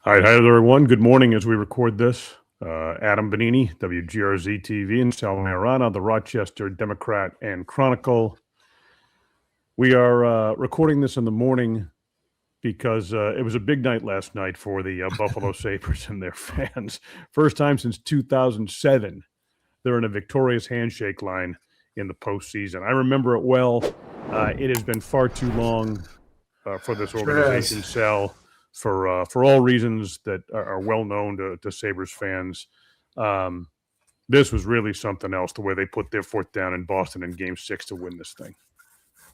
All right, hi there, everyone. Good morning as we record this. Adam Benigni, WGRZ TV, and Sal Maiorana, the Rochester Democrat and Chronicle. We are recording this in the morning because it was a big night last night for the Buffalo Sabres and their fans. First time since 2007, they're in a victorious handshake line in the postseason. I remember it well. It has been far too long for this organization, Sal, for all reasons that are well known to Sabres fans. This was really something else, the way they put their foot down in Boston in Game 6 to win this thing.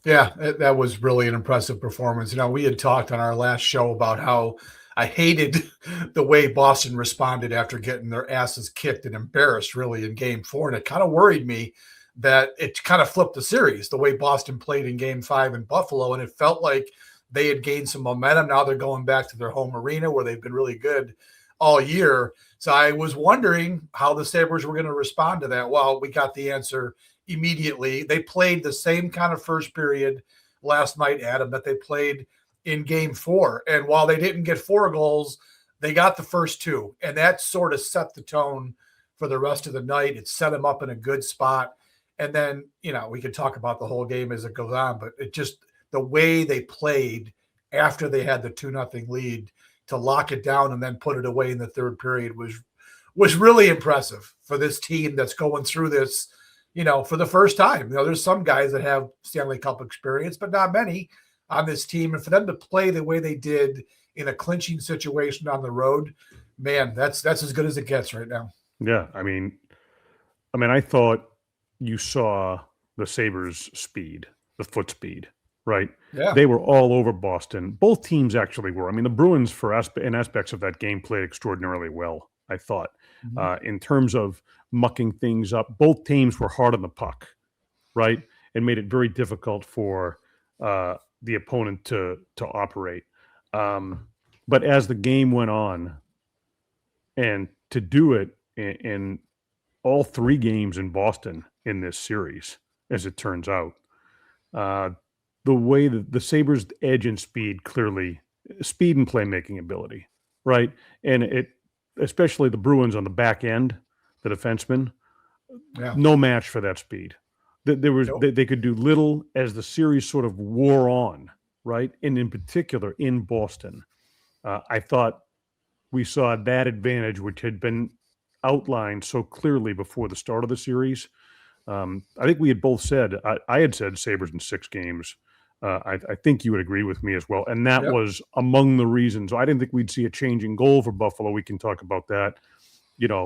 Yeah, that was really an impressive performance. We had talked on our last show about how I hated the way Boston responded after getting their asses kicked and embarrassed, really, in Game 4. And it kind of worried me that it kind of flipped the series, the way Boston played in Game 5 in Buffalo. And it felt like they had gained some momentum. Now they're going back to their home arena where they've been really good all year. So I was wondering how the Sabres were going to respond to that. Well, we got the answer immediately. They played the same kind of first period last night, Adam, that they played in Game 4. And while they didn't get 4 goals, they got the first 2. And that sort of set the tone for the rest of the night. It set them up in a good spot. And then, we could talk about the whole game as it goes on, but it just, the way they played after they had the 2-0 lead to lock it down and then put it away in the third period was really impressive for this team that's going through this, for the first time. There's some guys that have Stanley Cup experience, but not many on this team. And for them to play the way they did in a clinching situation on the road, man, that's as good as it gets right now. Yeah, I mean, I thought you saw the Sabres' speed, the foot speed, right? Yeah. They were all over Boston. Both teams actually were. I mean, the Bruins, in aspects of that game, played extraordinarily well, I thought. In terms of mucking things up, both teams were hard on the puck, right? And made it very difficult for the opponent to operate. But as the game went on, and to do it in all 3 games in Boston in this series, as it turns out, the way that the Sabres' edge and speed, clearly speed and playmaking ability, right? And it, especially the Bruins on the back end, the defensemen, no match for that speed. They could do little as the series sort of wore on, right? And in particular in Boston, I thought we saw that advantage, which had been outlined so clearly before the start of the series. I think we had both said, I had said Sabres in 6 games. I think you would agree with me as well. And that was among the reasons. I didn't think we'd see a change in goal for Buffalo. We can talk about that,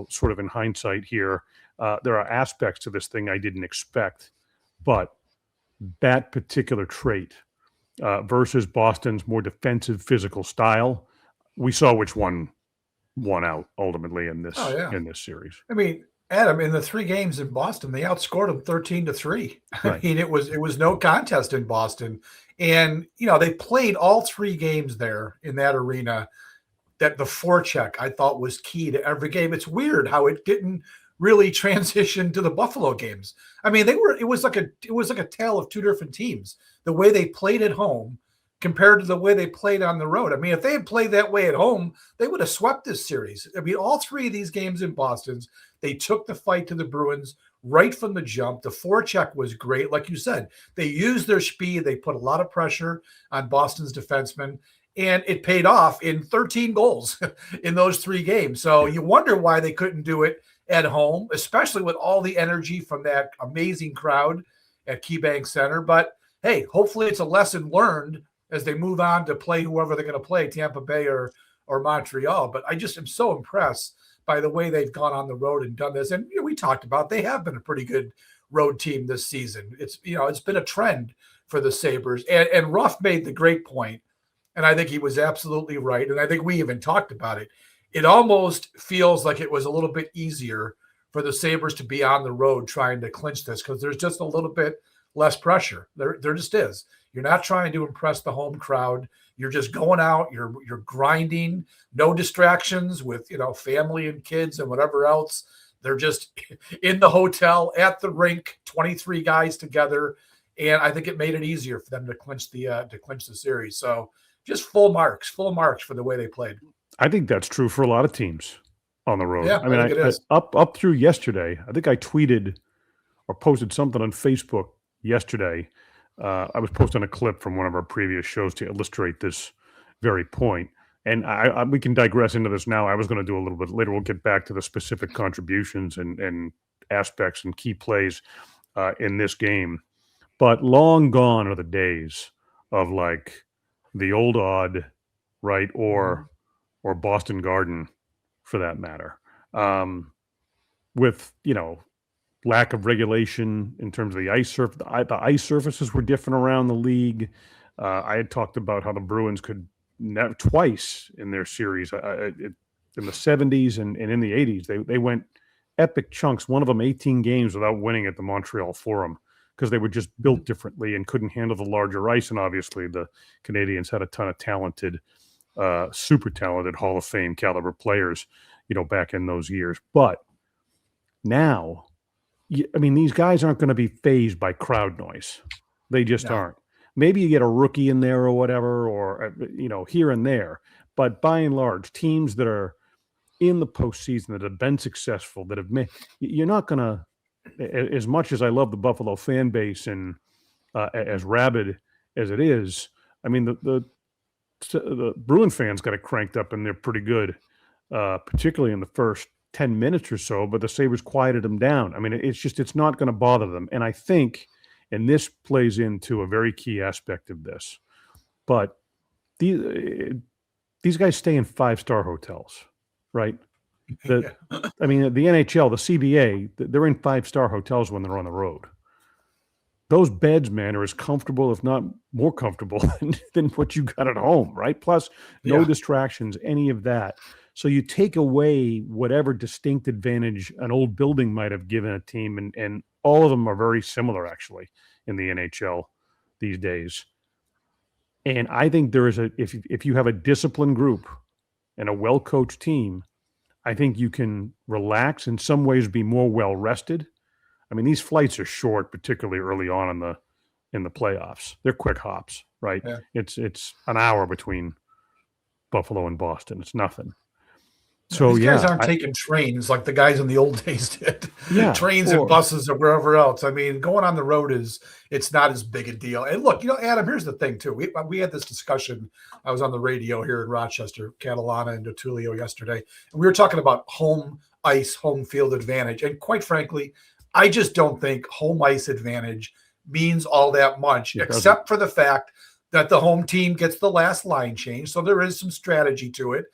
sort of in hindsight here. There are aspects to this thing I didn't expect. But that particular trait versus Boston's more defensive, physical style, we saw which one won out ultimately in this in this series. I mean, Adam, in the 3 games in Boston, they outscored them 13-3. Right. I mean, it was no contest in Boston. And, they played all 3 games there in that arena. That the forecheck, I thought, was key to every game. It's weird how it didn't really transition to the Buffalo games. I mean, it was like a tale of 2 different teams. The way they played at home compared to the way they played on the road. I mean, if they had played that way at home, they would have swept this series. I mean, all 3 of these games in Boston, they took the fight to the Bruins right from the jump. The forecheck was great. Like you said, they used their speed. They put a lot of pressure on Boston's defensemen, and it paid off in 13 goals in those 3 games. So you wonder why they couldn't do it at home, especially with all the energy from that amazing crowd at KeyBank Center. But hey, hopefully it's a lesson learned as they move on to play whoever they're going to play, Tampa Bay or Montreal. But I just am so impressed by the way they've gone on the road and done this. And we talked about they have been a pretty good road team this season. It's it's been a trend for the Sabres. And Ruff made the great point, and I think he was absolutely right. And I think we even talked about it. It almost feels like it was a little bit easier for the Sabres to be on the road trying to clinch this because there's just a little bit less pressure. There just is. You're not trying to impress the home crowd. You're just going out. You're grinding. No distractions with family and kids and whatever else. They're just in the hotel at the rink, 23 guys together, and I think it made it easier for them to clinch the series. So just full marks for the way they played. I think that's true for a lot of teams on the road. Yeah, I mean, I think it is. up through yesterday, I think I tweeted or posted something on Facebook yesterday. I was posting a clip from one of our previous shows to illustrate this very point. And we can digress into this now. I was going to do a little bit later. We'll get back to the specific contributions and aspects and key plays in this game. But long gone are the days of like the old odd, right, or Boston Garden, for that matter, with lack of regulation in terms of the ice surface. The ice surfaces were different around the league. I had talked about how the Bruins could twice in their series in the 70s and in the 80s. They went epic chunks, one of them 18 games without winning at the Montreal Forum because they were just built differently and couldn't handle the larger ice. And obviously the Canadians had a ton of talented, super talented Hall of Fame caliber players, back in those years. But now, I mean, these guys aren't going to be fazed by crowd noise. They just aren't. Maybe you get a rookie in there or whatever, or, here and there. But by and large, teams that are in the postseason that have been successful, that have made, you're not going to, as much as I love the Buffalo fan base and as rabid as it is, I mean, the Bruin fans got it cranked up and they're pretty good, particularly in the first 10 minutes or so, but the Sabres quieted them down. I mean, it's not going to bother them. And I think, and this plays into a very key aspect of this, but these guys stay in 5-star hotels, right? I mean, the NHL, the CBA, they're in 5-star hotels when they're on the road. Those beds, man, are as comfortable, if not more comfortable than what you got at home, right? Plus, no distractions, any of that. So you take away whatever distinct advantage an old building might have given a team, and all of them are very similar, actually, in the NHL these days. And I think there is if you have a disciplined group and a well-coached team, I think you can relax, in some ways be more well-rested. I mean, these flights are short, particularly early on in the playoffs. They're quick hops, right? Yeah. It's an hour between Buffalo and Boston. It's nothing. So these guys aren't taking trains like the guys in the old days did. Trains and buses or wherever else. I mean, going on the road it's not as big a deal. And look, Adam, here's the thing too. We had this discussion. I was on the radio here in Rochester, Catalana, and Dotulio yesterday, and we were talking about home ice, home field advantage. And quite frankly, I just don't think home ice advantage means all that much, except for the fact that the home team gets the last line change. So there is some strategy to it.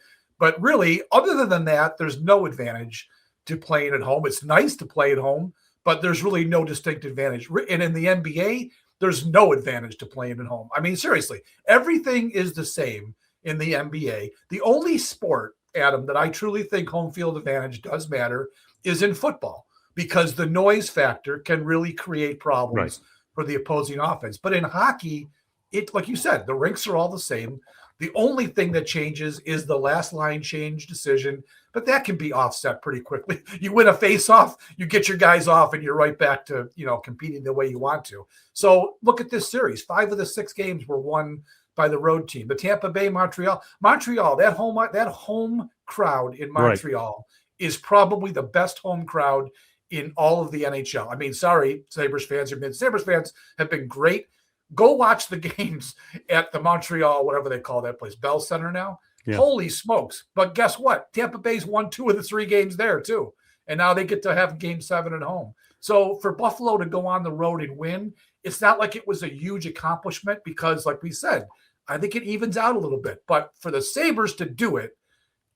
But really, other than that, there's no advantage to playing at home. It's nice to play at home, but there's really no distinct advantage. And in the NBA, there's no advantage to playing at home. I mean, seriously, everything is the same in the NBA. The only sport, Adam, that I truly think home field advantage does matter is in football, because the noise factor can really create problems for the opposing offense. But in hockey, like you said, the rinks are all the same. The only thing that changes is the last line change decision, but that can be offset pretty quickly. You win a face-off, you get your guys off, and you're right back to competing the way you want to. So look at this series. 5 of the 6 games were won by the road team. The Tampa Bay, Montreal, that home crowd in Montreal is probably the best home crowd in all of the NHL. I mean, sorry, Sabres fans have been great. Go watch the games at the Montreal, whatever they call that place, Bell Center now. Yeah. Holy smokes. But guess what? Tampa Bay's won 2 of the 3 games there too. And now they get to have game 7 at home. So for Buffalo to go on the road and win, it's not like it was a huge accomplishment because, like we said, I think it evens out a little bit. But for the Sabres to do it,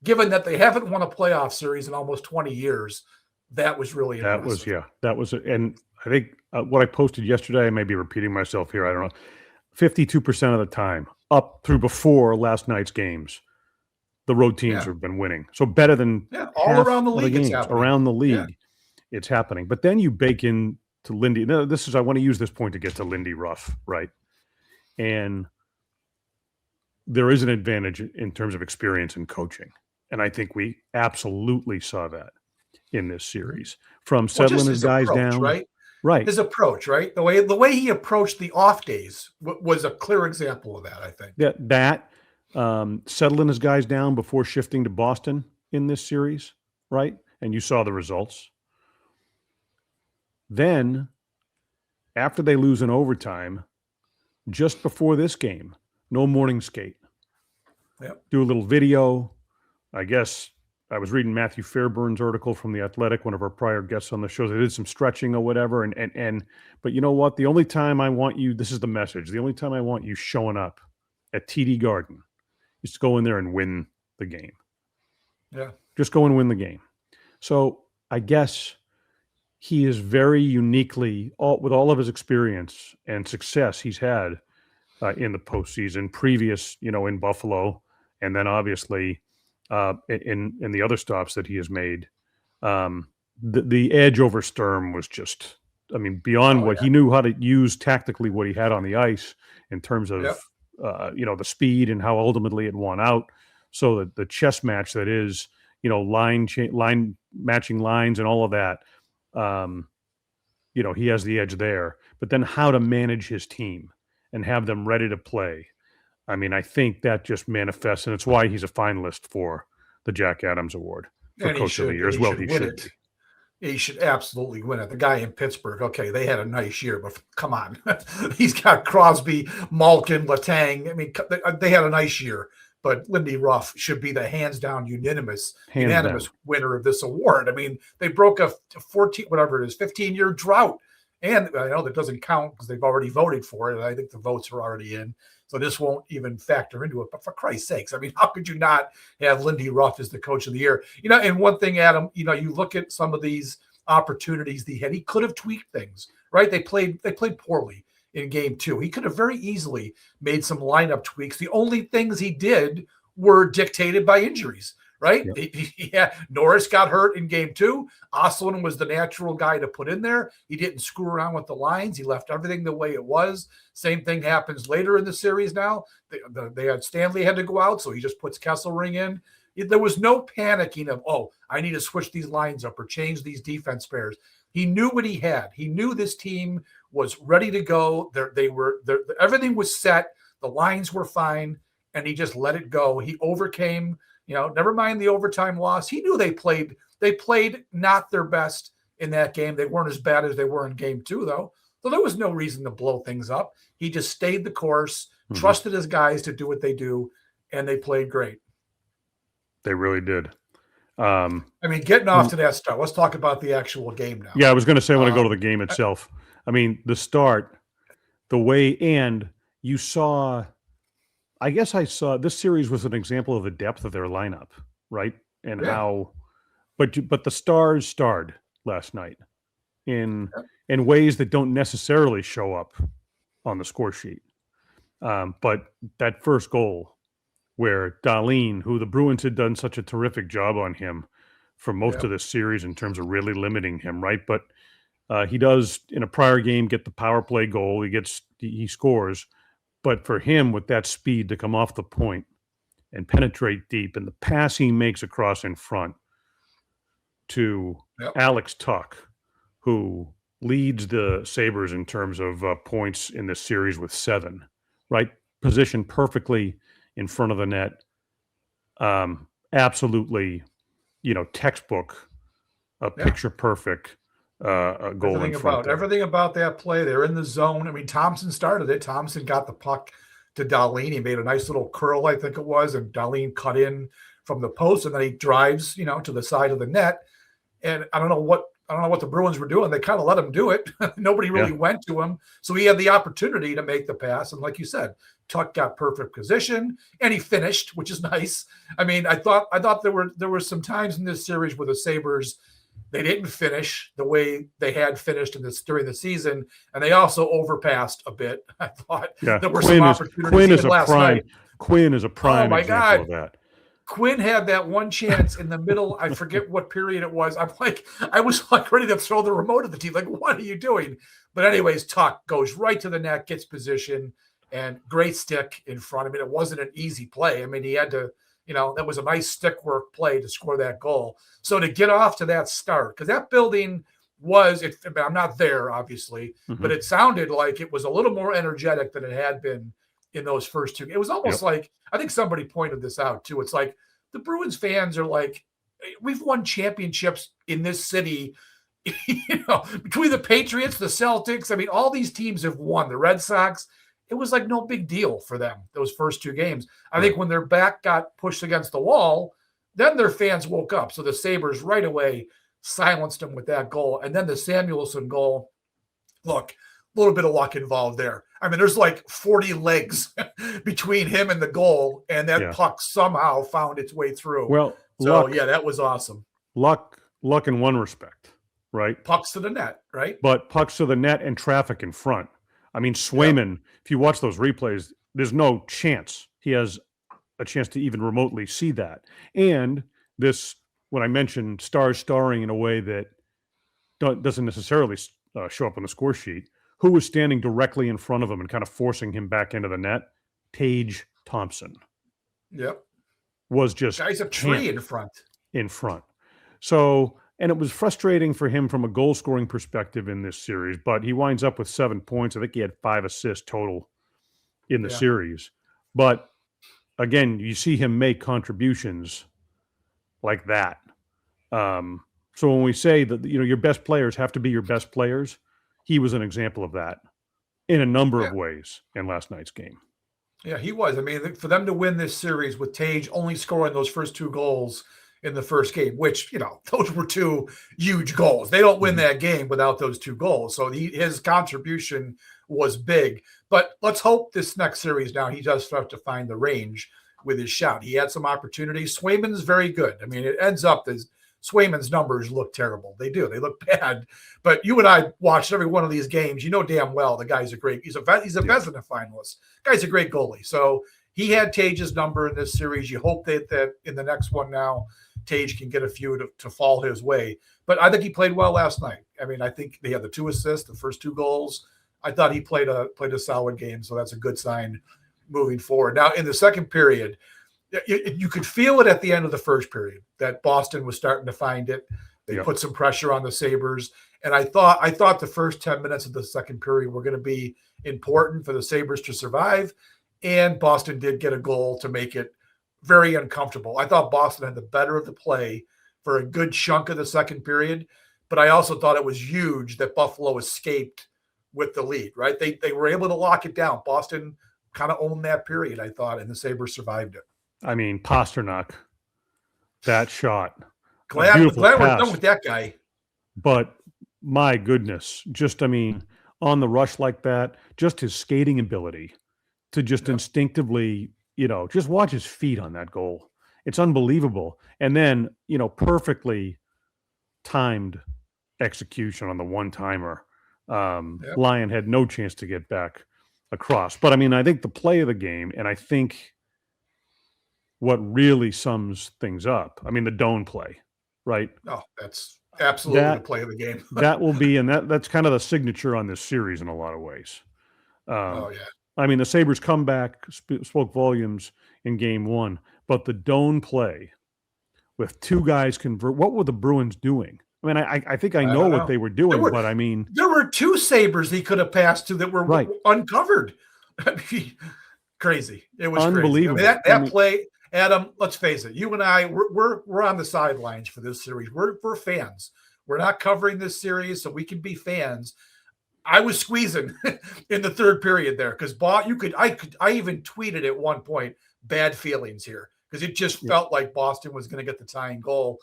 given that they haven't won a playoff series in almost 20 years, that was really impressive. That was and I think what I posted yesterday, I may be repeating myself here, I don't know, 52% of the time, up through before last night's games, the road teams have been winning. So better than all around the league, it's happening. Around the league, it's happening. But then you bake in to Lindy. Now, I want to use this point to get to Lindy Ruff, right? And there is an advantage in terms of experience and coaching. And I think we absolutely saw that in this series. From settling his guys down. Right. His approach, right? The way he approached the off days was a clear example of that, I think. settling his guys down before shifting to Boston in this series, right? And you saw the results. Then, after they lose in overtime, just before this game, no morning skate. Yep. Do a little video. I guess I was reading Matthew Fairburn's article from The Athletic, one of our prior guests on the show. They did some stretching or whatever. But you know what? The only time I want you, this is the message, the only time I want you showing up at TD Garden is to go in there and win the game. Yeah. Just go and win the game. So I guess he is very uniquely, with all of his experience and success he's had in the postseason, previous, in Buffalo, and then obviously in the other stops that he has made. The edge over Sturm was just, beyond what he knew how to use tactically, what he had on the ice in terms of, the speed and how ultimately it won out. So that the chess match that is, line matching lines and all of that, he has the edge there. But then how to manage his team and have them ready to play. I think that just manifests, and it's why he's a finalist for the Jack Adams Award for Coach of the Year as well. He should be. He should absolutely win it. The guy in Pittsburgh, okay, they had a nice year, but come on. He's got Crosby, Malkin, Letang. They had a nice year. But Lindy Ruff should be the hands-down unanimous winner of this award. They broke a 15-year drought. And I know that doesn't count because they've already voted for it. And I think the votes are already in. So this won't even factor into it. But for Christ's sakes, how could you not have Lindy Ruff as the Coach of the Year? And one thing, Adam, you look at some of these opportunities he had. He could have tweaked things, right? They played poorly in game 2. He could have very easily made some lineup tweaks. The only things he did were dictated by injuries, right? Yep. Norris got hurt in game 2. Oslin was the natural guy to put in there. He didn't screw around with the lines. He left everything the way it was. Same thing happens later in the series now. They had Stanley had to go out, so he just puts Kesselring in. There was no panicking of, I need to switch these lines up or change these defense pairs. He knew what he had. He knew this team was ready to go. Everything was set. The lines were fine, and he just let it go. He overcame, never mind the overtime loss. He knew they played not their best in that game. They weren't as bad as they were in game 2, though. So there was no reason to blow things up. He just stayed the course, trusted his guys to do what they do, and they played great. They really did. Getting off to that start, let's talk about the actual game now. Yeah, I was going to say I want to go to the game itself. The start, the way, and you saw, I guess I saw, this series was an example of the depth of their lineup, right? And how, but the Stars starred last night in ways that don't necessarily show up on the score sheet. But that first goal, where Dahlin, who the Bruins had done such a terrific job on him for most of this series in terms of really limiting him, right? But he does, in a prior game, get the power play goal. He scores. But for him, with that speed to come off the point and penetrate deep, and the pass he makes across in front to Alex Tuch, who leads the Sabres in terms of points in this series with 7, right? Positioned perfectly in front of the net. Absolutely, textbook, picture perfect goal in front. Everything about that play. They're in the zone. Thompson started it. Thompson got the puck to Dahlin. He made a nice little curl, I think it was, and Dahlin cut in from the post, and then he drives, to the side of the net. And I don't know what the Bruins were doing. They kind of let him do it. Nobody really went to him. So he had the opportunity to make the pass. And like you said, Tuch got perfect position and he finished, which is nice. I thought there were some times in this series where the Sabres, they didn't finish the way they had finished during the season. And they also overpassed a bit. I thought there were some opportunities last night. Quinn is a prime example of that. Quinn had that one chance in the middle. I forget what period it was. I was ready to throw the remote at the team. Like, what are you doing? But anyways, Tuch goes right to the net, gets position, and great stick in front. it wasn't an easy play. He had to, that was a nice stick work play to score that goal. So to get off to that start, because that building I'm not there, obviously, but it sounded like it was a little more energetic than it had been in those first two. It was almost like, I think somebody pointed this out too. It's like the Bruins fans are like, we've won championships in this city, between the Patriots, the Celtics. I mean, all these teams have won. The Red Sox, it was like no big deal for them, those first two games. I think when their back got pushed against the wall, then their fans woke up. So the Sabres right away silenced them with that goal. And then the Samuelsson goal, look, a little bit of luck involved there. I mean, there's like 40 legs between him and the goal, and that puck somehow found its way through. Well, so that was awesome. Luck in one respect, right? Pucks to the net, right? But pucks to the net and traffic in front. I mean, Swayman, if you watch those replays, there's no chance he has a chance to even remotely see that. And this, when I mentioned starring in a way that doesn't necessarily show up on the score sheet, who was standing directly in front of him and kind of forcing him back into the net? Tage Thompson. Yep. Was just guy's a tree in front. So, and it was frustrating for him from a goal scoring perspective in this series, but he winds up with 7 points. I think he had 5 assists total in the series. But again, you see him make contributions like that. So when we say that, your best players have to be your best players, he was an example of that in a number of ways in last night's game. Yeah, he was. I mean, for them to win this series with Tage only scoring those first 2 goals in the first game, which, those were 2 huge goals. They don't win that game without those 2 goals. So his contribution was big. But let's hope this next series now he does start to find the range with his shot. He had some opportunities. Swayman's very good. I mean, it ends up as Swayman's numbers look terrible. They do. They look bad. But you and I watched every one of these games. You know damn well the guy's he's a Vezina finalist. Guy's a great goalie. So he had Tage's number in this series. You hope that in the next one now, Tage can get a few to fall his way. But I think he played well last night. I mean, I think they had the 2 assists, the first 2 goals. I thought he played a solid game. So that's a good sign moving forward. Now, in the second period, you could feel it at the end of the first period that Boston was starting to find it. They put some pressure on the Sabres. And I thought the first 10 minutes of the second period were going to be important for the Sabres to survive. And Boston did get a goal to make it very uncomfortable. I thought Boston had the better of the play for a good chunk of the second period. But I also thought it was huge that Buffalo escaped with the lead, right? They were able to lock it down. Boston kind of owned that period, I thought, and the Sabres survived it. I mean, Pasternak, that shot. Glad we're done with that guy. But my goodness, on the rush like that, just his skating ability to just instinctively, just watch his feet on that goal. It's unbelievable. And then, perfectly timed execution on the one-timer. Lyon had no chance to get back across. But, I think the play of the game, and I think what really sums things up, the Doan play, right? Oh, that's absolutely the play of the game. That will be, and that's kind of the signature on this series in a lot of ways. The Sabres comeback spoke volumes in game 1, but the Doan play with 2 guys convert, what were the Bruins doing? I think I know what they were doing, there were 2 Sabres he could have passed to that were uncovered. Crazy. It was unbelievable. Crazy. That play, Adam, let's face it, you and I, we're on the sidelines for this series. We're fans. We're not covering this series, so we can be fans. I was squeezing in the third period there because I even tweeted at one point, bad feelings here, because it just felt like Boston was going to get the tying goal.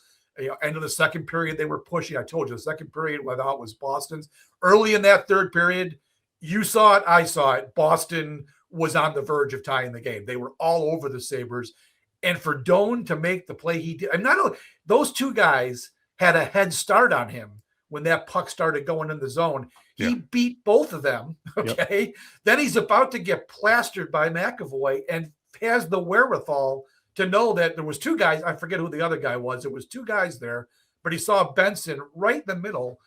End of the second period, they were pushing. I told you, the second period, whether it was Boston's. Early in that third period, you saw it, I saw it. Boston was on the verge of tying the game. They were all over the Sabres. And for Doan to make the play he did, not only those 2 guys had a head start on him when that puck started going in the zone. He beat both of them, okay? Yep. Then he's about to get plastered by McAvoy and has the wherewithal to know that there was 2 guys. I forget who the other guy was. It was 2 guys there, but he saw Benson right in the middle,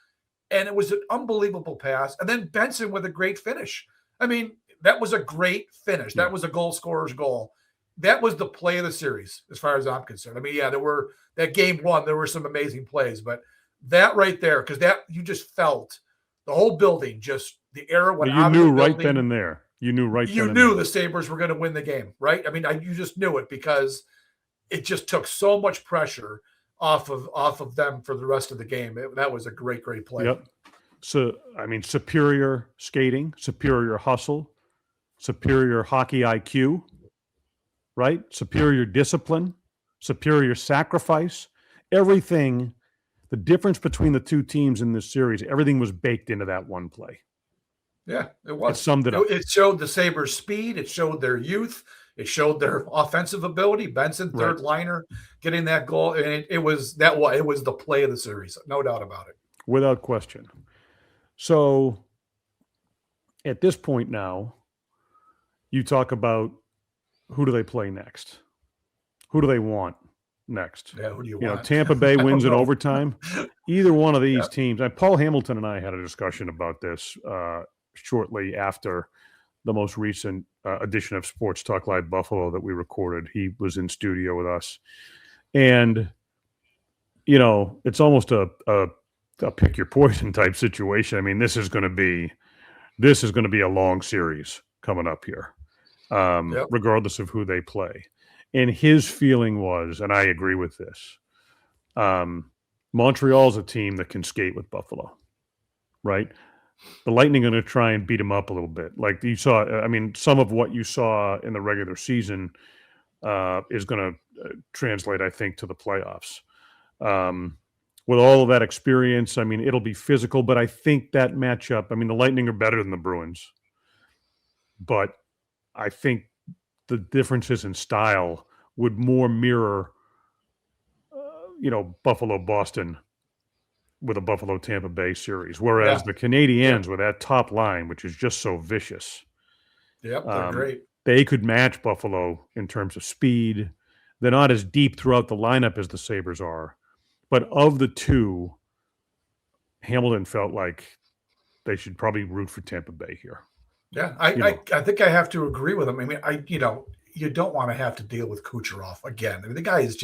and it was an unbelievable pass. And then Benson with a great finish. That was a great finish. That was a goal scorer's goal. That was the play of the series, as far as I'm concerned. That game 1, there were some amazing plays, but that right there, because that you just felt the whole building, just the era when you knew right then and there. You knew right then. You knew the Sabres were going to win the game, right? I mean, you just knew it because it just took so much pressure off of them for the rest of the game. That was a great play. Yep. So, I mean, superior skating, superior hustle, superior hockey IQ, right? Superior discipline, superior sacrifice, everything. The difference between the two teams in this series, everything was baked into that one play. Yeah, it was. It summed it up. It showed the Sabres' speed. It showed their youth. It showed their offensive ability. Benson, third liner, getting that goal. And it was the play of the series. No doubt about it. Without question. So at this point now, you talk about who do they play next? Who do they want next? Yeah, who do you want? Tampa Bay wins in overtime. Either one of these teams. Paul Hamilton and I had a discussion about this shortly after the most recent edition of Sports Talk Live Buffalo that we recorded. He was in studio with us. And, it's almost a pick your poison type situation. I mean, this is going to be a long series coming up here, regardless of who they play. And his feeling was, and I agree with this, Montreal's a team that can skate with Buffalo, right? The Lightning are going to try and beat them up a little bit. Like you saw, some of what you saw in the regular season is going to translate, I think, to the playoffs. With all of that experience, it'll be physical, but I think that matchup, the Lightning are better than the Bruins. But I think the differences in style would more mirror, Buffalo-Boston with a Buffalo-Tampa Bay series. Whereas the Canadiens with that top line, which is just so vicious. Yep, they're great. They could match Buffalo in terms of speed. They're not as deep throughout the lineup as the Sabres are. But of the two, Hamilton felt like they should probably root for Tampa Bay here. Yeah, I think I have to agree with him. You don't want to have to deal with Kucherov again. The guy is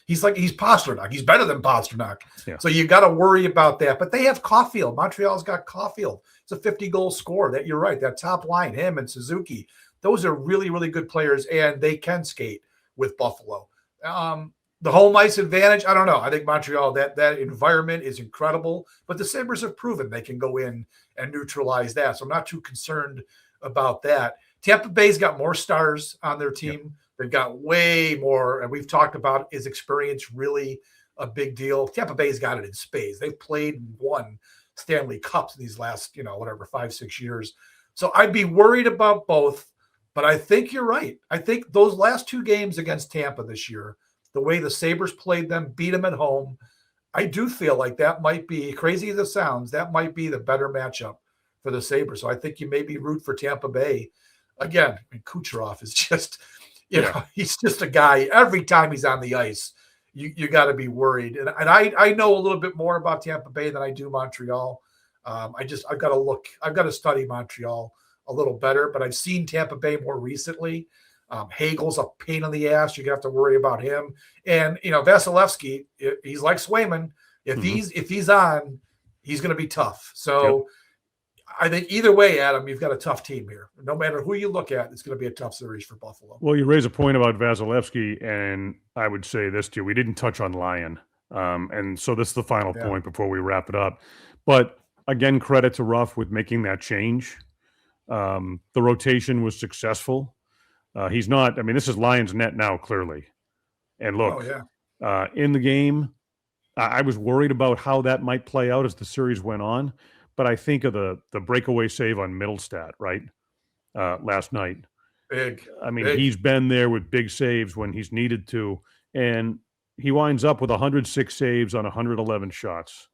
he's Pasternak. He's better than Pasternak. Yeah. So you got to worry about that. But they have Caulfield. Montreal's got Caulfield. It's a 50-goal scorer. That you're right. That top line, him and Suzuki, those are really, really good players, and they can skate with Buffalo. The home ice advantage, I don't know. I think Montreal, that environment is incredible, but the Sabres have proven they can go in and neutralize that. So I'm not too concerned about that. Tampa Bay's got more stars on their team. Yep. They've got way more, and we've talked about is experience really a big deal. Tampa Bay's got it in spades. They've played and won Stanley Cups in these last, 5-6 years. So I'd be worried about both, but I think you're right. I think those last two games against Tampa this year, the way the Sabres played them, beat them at home, I do feel like that might be, crazy as it sounds, that might be the better matchup for the Sabres. So I think you maybe root for Tampa Bay. Again, Kucherov is just, he's just a guy. Every time he's on the ice, you got to be worried. And I know a little bit more about Tampa Bay than I do Montreal. I've got to study Montreal a little better, but I've seen Tampa Bay more recently. Hagel's a pain in the ass. You're gonna have to worry about him. And Vasilevsky, he's like Swayman. If he's on, he's gonna be tough. So I think either way, Adam, you've got a tough team here. No matter who you look at, it's gonna be a tough series for Buffalo. Well, you raise a point about Vasilevsky, and I would say this too. We didn't touch on Lyon. And so this is the final point before we wrap it up. But again, credit to Ruff with making that change. The rotation was successful. He's not, this is Lyon's net now, clearly. And look, in the game, I was worried about how that might play out as the series went on. But I think of the breakaway save on Middlestat, right? Last night. Big. He's been there with big saves when he's needed to. And he winds up with 106 saves on 111 shots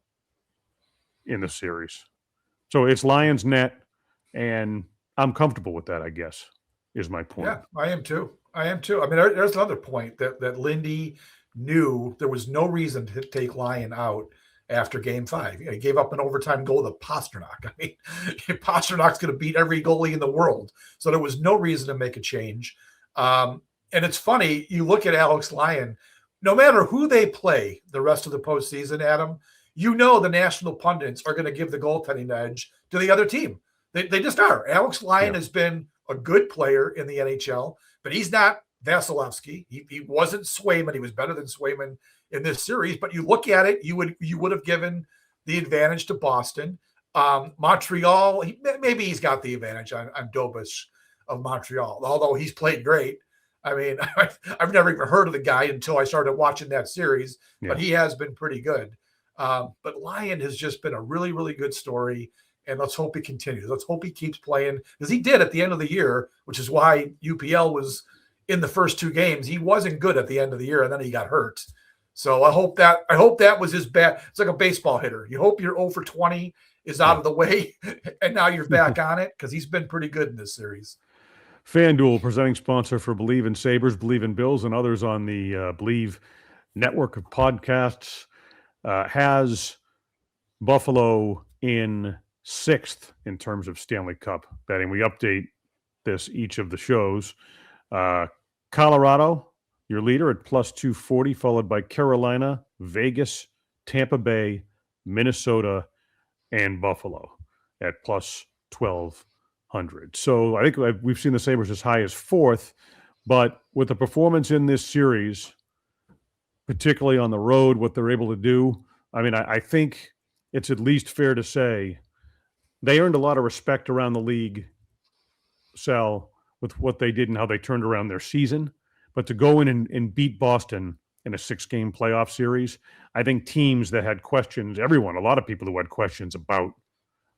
in the series. So it's Lyon's net, and I'm comfortable with that, I guess. Is my point. Yeah, I am too. There's another point that Lindy knew there was no reason to take Lyon out after Game 5. He gave up an overtime goal to Pasternak. Pasternak's going to beat every goalie in the world, so there was no reason to make a change. And it's funny, you look at Alex Lyon. No matter who they play the rest of the postseason, Adam, the national pundits are going to give the goaltending edge to the other team. They just are. Alex Lyon has been a good player in the NHL, but he's not Vasilevsky. He wasn't Swayman. He was better than Swayman in this series. But you look at it, you would have given the advantage to Boston. Montreal, maybe he's got the advantage on Dobas of Montreal, although he's played great. I mean, I've never even heard of the guy until I started watching that series, but he has been pretty good. But Lyon has just been a really, really good story, and let's hope he continues. Let's hope he keeps playing, because he did at the end of the year, which is why UPL was in the first 2 games. He wasn't good at the end of the year, and then he got hurt. So I hope that was his bad. It's like a baseball hitter. You hope your 0 for 20 is out of the way, and now you're back on it, because he's been pretty good in this series. FanDuel, presenting sponsor for Believe in Sabres, Believe in Bills, and others on the Believe network of podcasts, has Buffalo in 6th in terms of Stanley Cup betting. We update this each of the shows. Colorado, your leader at plus 240, followed by Carolina, Vegas, Tampa Bay, Minnesota, and Buffalo at plus 1,200. So I think we've seen the Sabres as high as 4th, but with the performance in this series, particularly on the road, what they're able to do, I mean, I think it's at least fair to say they earned a lot of respect around the league, Sal, with what they did and how they turned around their season. But to go in and beat Boston in a 6-game playoff series, I think teams that had questions, a lot of people who had questions about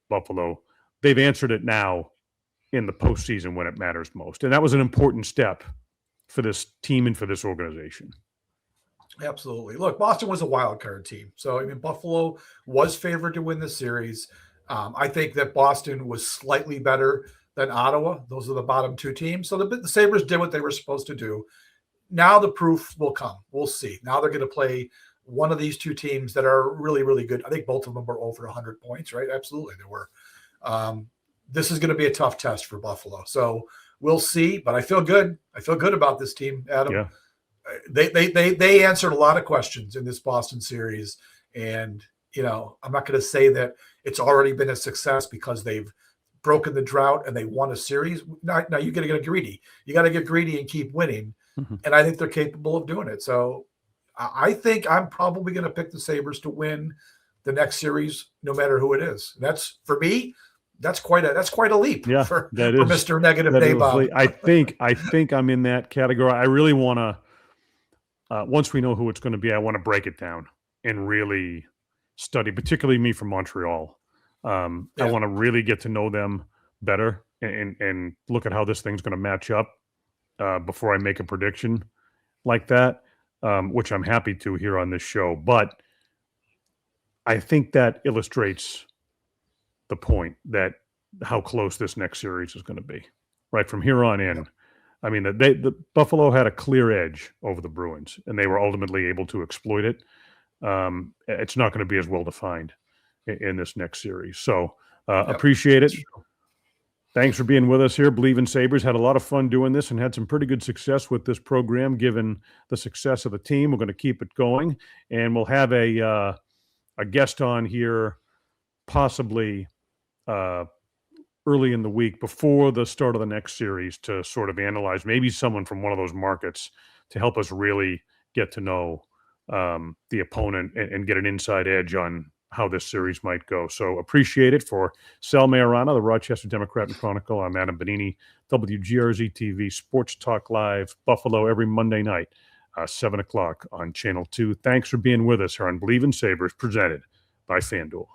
Buffalo, they've answered it now in the postseason when it matters most. And that was an important step for this team and for this organization. Absolutely. Look, Boston was a wild card team. So, I mean, Buffalo was favored to win the series. I think that Boston was slightly better than Ottawa. Those are the bottom 2 teams. So the Sabres did what they were supposed to do. Now the proof will come. We'll see. Now they're going to play one of these 2 teams that are really, really good. I think both of them were over 100 points, right? Absolutely, they were. This is going to be a tough test for Buffalo. So we'll see. But I feel good. I feel good about this team, Adam. Yeah. They answered a lot of questions in this Boston series, and I'm not going to say that it's already been a success because they've broken the drought and they won a series. Now you got to get greedy. You got to get greedy and keep winning, and I think they're capable of doing it. So I think I'm probably going to pick the Sabres to win the next series, no matter who it is. That's, for me, that's quite a leap for Mr. Negative Nabob. I think I'm in that category. I really want to. Once we know who it's going to be, I want to break it down and really study, particularly me from Montreal. I want to really get to know them better and look at how this thing's going to match up before I make a prediction like that, which I'm happy to here on this show. But I think that illustrates the point that how close this next series is going to be. Right from here on in. I mean, the Buffalo had a clear edge over the Bruins, and they were ultimately able to exploit it. It's not going to be as well defined in this next series. So appreciate it. Thanks for being with us here. Believe in Sabres. Had a lot of fun doing this and had some pretty good success with this program, given the success of the team. We're going to keep it going, and we'll have a guest on here possibly early in the week before the start of the next series to sort of analyze maybe someone from one of those markets to help us really get to know the opponent and get an inside edge on how this series might go. So appreciate it. For Sal Maiorana, the Rochester Democrat and Chronicle, I'm Adam Benigni, WGRZ TV, Sports Talk Live, Buffalo every Monday night, 7 o'clock on Channel 2. Thanks for being with us here on Believe in Sabres, presented by FanDuel.